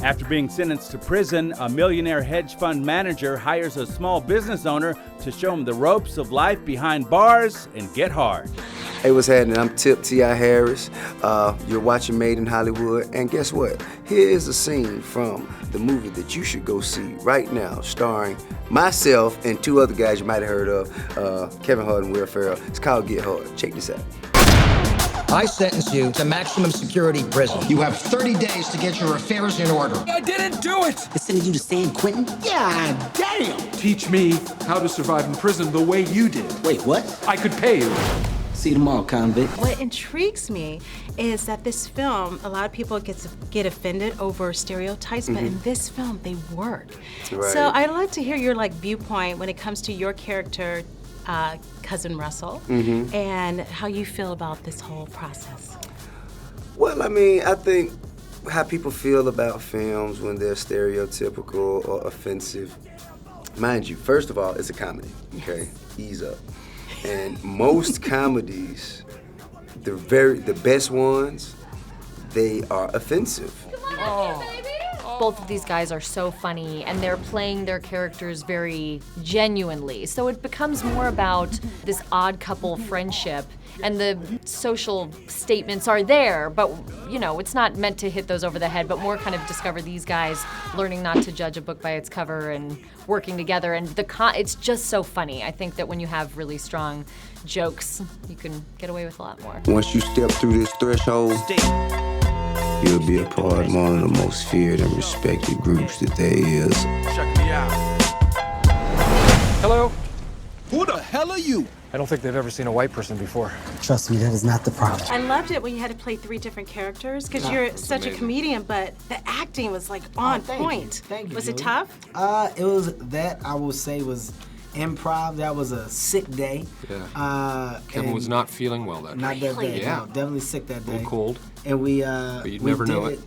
After being sentenced to prison, a millionaire hedge fund manager hires a small business owner to show him the ropes of life behind bars and get hard. Hey, what's happening? I'm Tip T.I. Harris. You're watching Made in Hollywood, and guess what? Here is a scene from the movie that you should go see right now, starring myself and two other guys you might have heard of, Kevin Hart and Will Ferrell. It's called Get Hard. Check this out. I sentence you to maximum security prison. You have 30 days to get your affairs in order. I didn't do it! They're sending you to San Quentin? God damn! Teach me how to survive in prison the way you did. Wait, what? I could pay you. See you tomorrow, convict. What intrigues me is that this film, a lot of people get offended over stereotypes, but in this film, they work. Right. So I'd like to hear your viewpoint when it comes to your character, Cousin Russell, and how you feel about this whole process. Well, I mean, I think how people feel about films when they're stereotypical or offensive. Mind you, first of all, it's a comedy, okay? Ease up. And most comedies, the best ones, they are offensive. Both of these guys are so funny, and they're playing their characters very genuinely. So it becomes more about this odd couple friendship, and the social statements are there, but you know, it's not meant to hit those over the head, but more kind of discover these guys learning not to judge a book by its cover and working together, and it's just so funny. I think that when you have really strong jokes, you can get away with a lot more. Once you step through this threshold, you'll be a part of one of the most feared and respected groups that there is. Check me out. Hello? Who the hell are you? I don't think they've ever seen a white person before. Trust me, that is not the problem. I loved it when you had to play 3 different characters, because you're such a comedian, but the acting was on point. Thank you, Was it Julie. tough? It was that I will say was improv. That was a sick day. Yeah. Kevin was not feeling well that Not day. that day. Yeah. No, definitely sick that A day. little cold. And we But you'd never know it.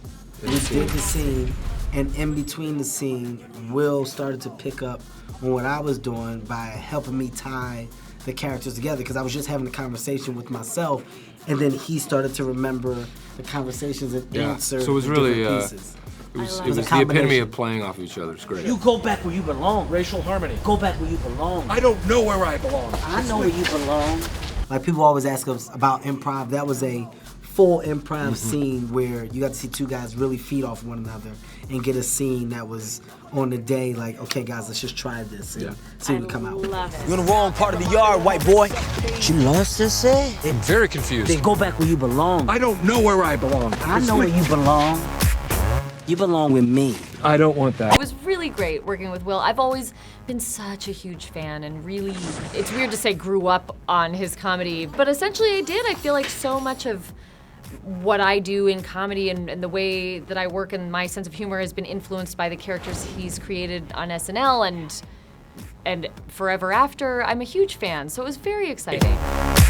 We did the scene, and in between the scene, Will started to pick up on what I was doing by helping me tie the characters together, because I was just having a conversation with myself, and then he started to remember the conversations and answer So it was the really, different pieces. it was a the epitome combination. of playing off each other. It's great. You go back where you belong. Racial harmony. Go back where you belong. I don't know where I belong. I know where you belong. Like, people always ask us about improv. That was a full improv scene where you got to see two guys really feed off one another and get a scene that was on the day, like, okay, guys, let's just try this and see what we come out with. Love it. You're in the wrong part of the yard, white boy. You lost this, eh? I'm very confused. Then go back where you belong. I don't know where I belong. I know where you belong. You belong with me. I don't want that. It was really great working with Will. I've always been such a huge fan, and really, it's weird to say grew up on his comedy, but essentially I did. I feel like so much of what I do in comedy and the way that I work and my sense of humor has been influenced by the characters he's created on SNL and Forever After. I'm a huge fan, so it was very exciting.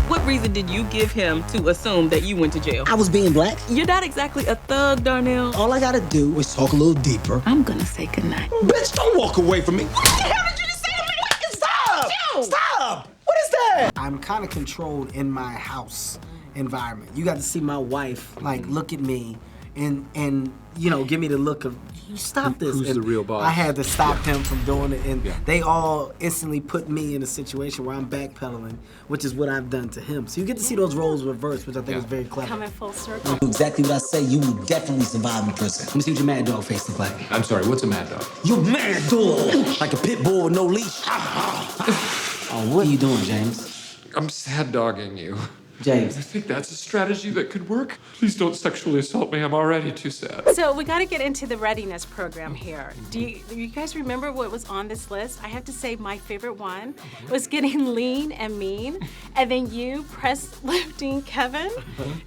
What reason did you give him to assume that you went to jail? I was being black. You're not exactly a thug, Darnell. All I gotta do is talk a little deeper. I'm gonna say goodnight. Bitch, don't walk away from me. What the hell did you just say to me? Stop! Stop! What is that? I'm kind of controlled in my house environment. You got to see my wife, like, look at me and you know, give me the look of, you stop this. Who's and the real boss? I had to stop him from doing it, and they all instantly put me in a situation where I'm backpedaling, which is what I've done to him. So you get to see those roles reversed, which I think is very clever. Coming full circle. Do exactly what I say, you will definitely survive in prison. Let me see what your mad dog face look like. I'm sorry, what's a mad dog? You mad dog! Like a pit bull with no leash. Oh, what are you doing, James? I'm sad dogging you. James. I think that's a strategy that could work. Please don't sexually assault me. I'm already too sad. So we got to get into the readiness program here. Do you guys remember what was on this list? I have to say my favorite one was getting lean and mean, and then you press lifting Kevin.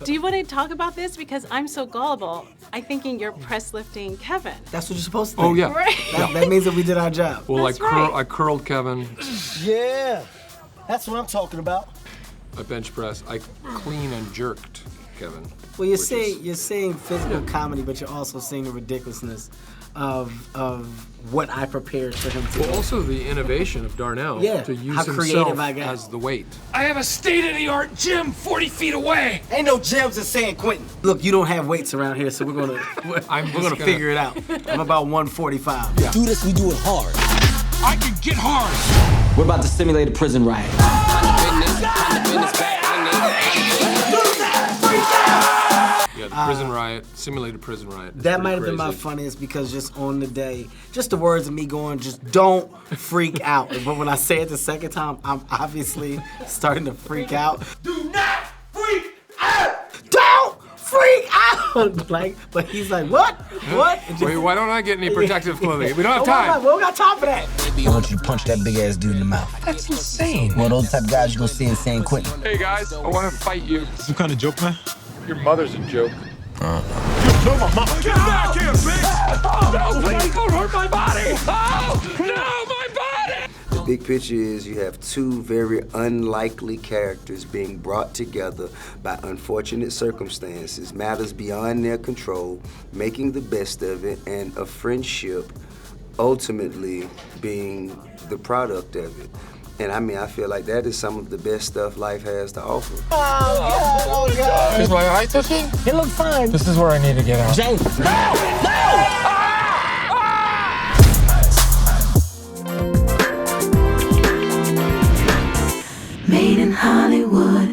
Do you want to talk about this? Because I'm so gullible. I'm thinking you're press lifting Kevin. That's what you're supposed to Oh, think. yeah. Right. That means that we did our job. Well, That's right. I curled Kevin. Yeah, that's what I'm talking about. I bench press. I clean and jerked Kevin. Well, you're saying physical comedy, but you're also seeing the ridiculousness of what I prepared for him to Well, do. also the innovation of Darnell Yeah, to use how creative himself I got. as the weight. I have a state-of-the-art gym 40 feet away. Ain't no gyms in San Quentin. Look, you don't have weights around here, so we're gonna figure it out. I'm about 145. We do this, we do it hard. I can get hard. We're about to simulate a prison riot. Yeah, the prison riot, simulated prison riot. It's That might pretty have been my crazy. funniest because just on the day, just the words of me going, just don't freak out. But when I say it the second time, I'm obviously starting to freak out. Do not freak out. Don't freak out! But he's like, what? What? And just- Wait, why don't I get any protective clothing? We don't have Oh, why not? time. We don't got time for that. I want you to punch that big ass dude in the mouth. That's insane. Well, those type of guys you gonna see in San Quentin. Hey guys, I want to fight you. Some kind of joke, man? Your mother's a joke. Get back here, bitch! No, please don't hurt my body! Oh, no, my body! The big picture is you have two very unlikely characters being brought together by unfortunate circumstances, matters beyond their control, making the best of it, and a friendship ultimately being the product of it. And I mean, I feel like that is some of the best stuff life has to offer. Oh, God. Is my eye touching? It looks fine. This is where I need to get out. James. No! No!